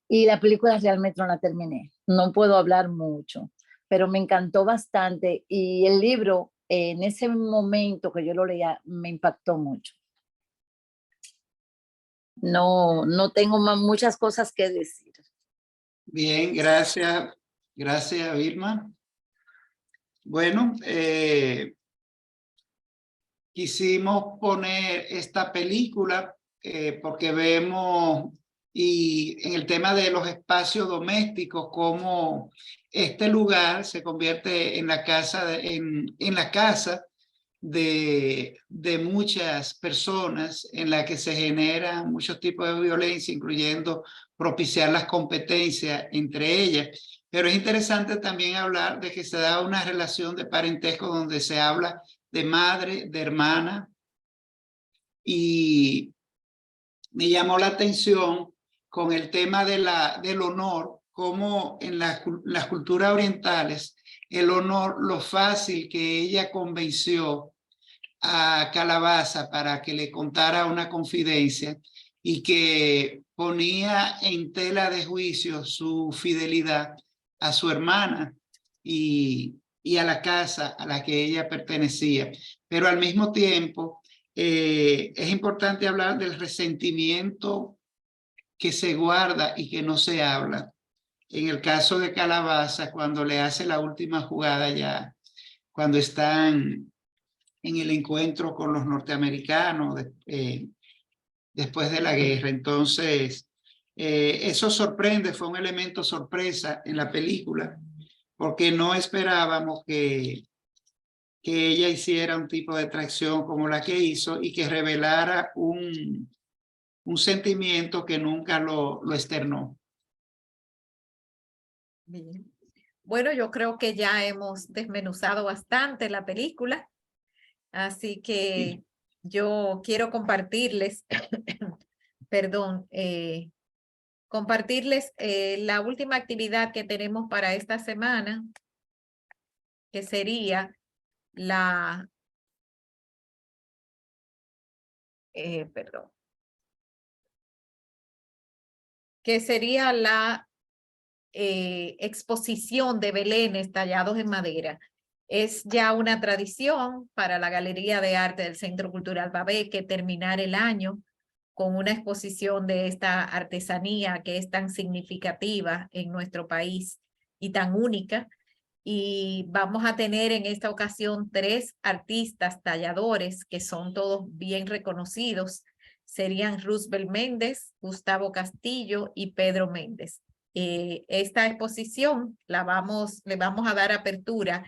y la película realmente no la terminé. No puedo hablar mucho, pero me encantó bastante y el libro en ese momento que yo lo leía me impactó mucho. No tengo muchas cosas que decir. Bien, gracias. Gracias, Vilma. Bueno, quisimos poner esta película porque vemos y en el tema de los espacios domésticos, cómo este lugar se convierte en la casa, en la casa de muchas personas, en la que se generan muchos tipos de violencia, incluyendo propiciar las competencias entre ellas. Pero es interesante también hablar de que se da una relación de parentesco donde se habla de madre, de hermana, y me llamó la atención con el tema del honor, como en las culturas orientales, el honor, lo fácil que ella convenció a Calabaza para que le contara una confidencia y que ponía en tela de juicio su fidelidad a su hermana y a la casa a la que ella pertenecía. Pero al mismo tiempo es importante hablar del resentimiento que se guarda y que no se habla. En el caso de Calabaza, cuando le hace la última jugada ya, cuando están en el encuentro con los norteamericanos después de la guerra. Entonces, eso sorprende, fue un elemento sorpresa en la película, porque no esperábamos que ella hiciera un tipo de traición como la que hizo y que revelara un sentimiento que nunca lo externó. Bien. Bueno, yo creo que ya hemos desmenuzado bastante la película, así que yo quiero compartirles, perdón, compartirles la última actividad que tenemos para esta semana, que sería la exposición de belenes tallados en madera. Es ya una tradición para la Galería de Arte del Centro Cultural Babeque terminar el año con una exposición de esta artesanía que es tan significativa en nuestro país y tan única. Y vamos a tener en esta ocasión 3 artistas talladores que son todos bien reconocidos. serían Roosevelt Méndez, Gustavo Castillo y Pedro Méndez. Esta exposición le vamos a dar apertura,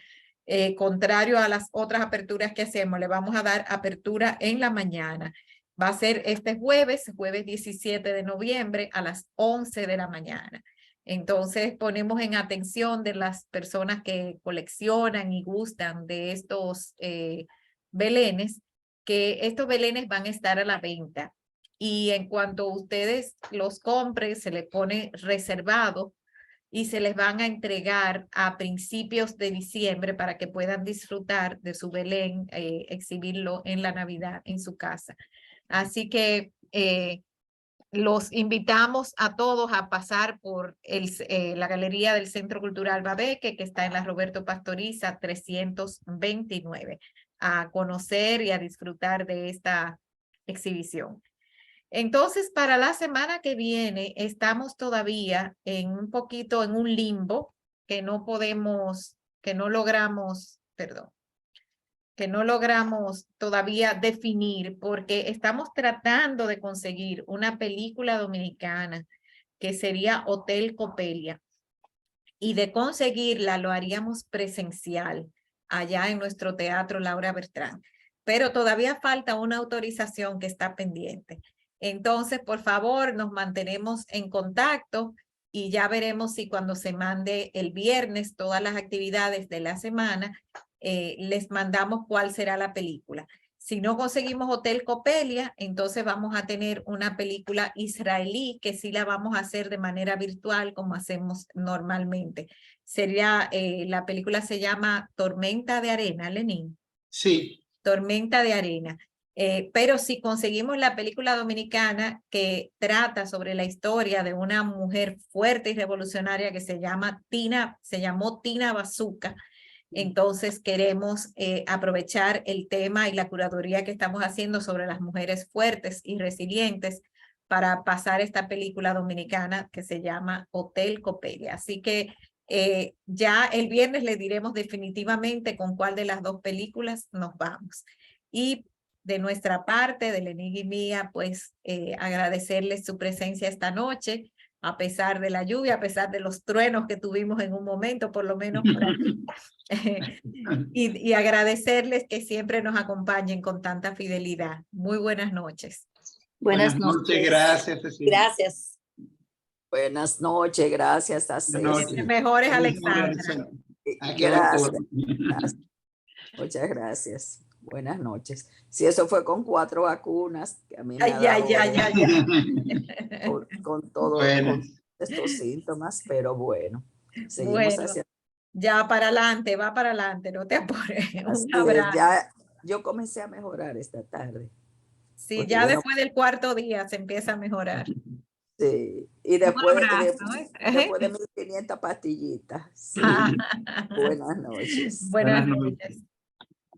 contrario a las otras aperturas que hacemos, le vamos a dar apertura en la mañana. Va a ser este jueves 17 de noviembre a las 11 de la mañana. Entonces ponemos en atención de las personas que coleccionan y gustan de estos belenes, que estos belenes van a estar a la venta. Y en cuanto ustedes los compren, se les pone reservado y se les van a entregar a principios de diciembre para que puedan disfrutar de su Belén, exhibirlo en la Navidad en su casa. Así que los invitamos a todos a pasar por la Galería del Centro Cultural Babeque, que está en la Roberto Pastoriza 329, a conocer y a disfrutar de esta exhibición. Entonces, para la semana que viene, estamos todavía un poquito en un limbo que no logramos todavía definir, porque estamos tratando de conseguir una película dominicana que sería Hotel Copelia, y de conseguirla lo haríamos presencial allá en nuestro teatro Laura Bertrán, pero todavía falta una autorización que está pendiente. Entonces, por favor, nos mantenemos en contacto y ya veremos si cuando se mande el viernes todas las actividades de la semana, les mandamos cuál será la película. Si no conseguimos Hotel Copelia, entonces vamos a tener una película israelí que sí la vamos a hacer de manera virtual como hacemos normalmente. Sería, la película se llama Tormenta de Arena, Lenín. Sí. Tormenta de Arena. Pero si conseguimos la película dominicana que trata sobre la historia de una mujer fuerte y revolucionaria que se llamó Tina Bazuca, entonces queremos aprovechar el tema y la curaduría que estamos haciendo sobre las mujeres fuertes y resilientes para pasar esta película dominicana que se llama Hotel Copelia. Así que ya el viernes les diremos definitivamente con cuál de las dos películas nos vamos. Y de nuestra parte, de Lenín y mía, pues agradecerles su presencia esta noche, a pesar de la lluvia, a pesar de los truenos que tuvimos en un momento, por lo menos por aquí. y agradecerles que siempre nos acompañen con tanta fidelidad. Muy buenas noches. Buenas noches. Gracias, Cecilia. Gracias. Buenas noches, gracias a Ceci. Mejores, Alexandra. Gracias. Muchas gracias. Buenas noches. Si eso fue con 4 vacunas, que a mí me ha dado con todos estos síntomas, pero bueno, seguimos haciendo. Ya para adelante, va para adelante, no te apures. Un abrazo. Ya, yo comencé a mejorar esta tarde. Sí, ya después del 4.º día se empieza a mejorar. Sí, y después de 1500 pastillitas. Sí. Buenas noches. Buenas noches.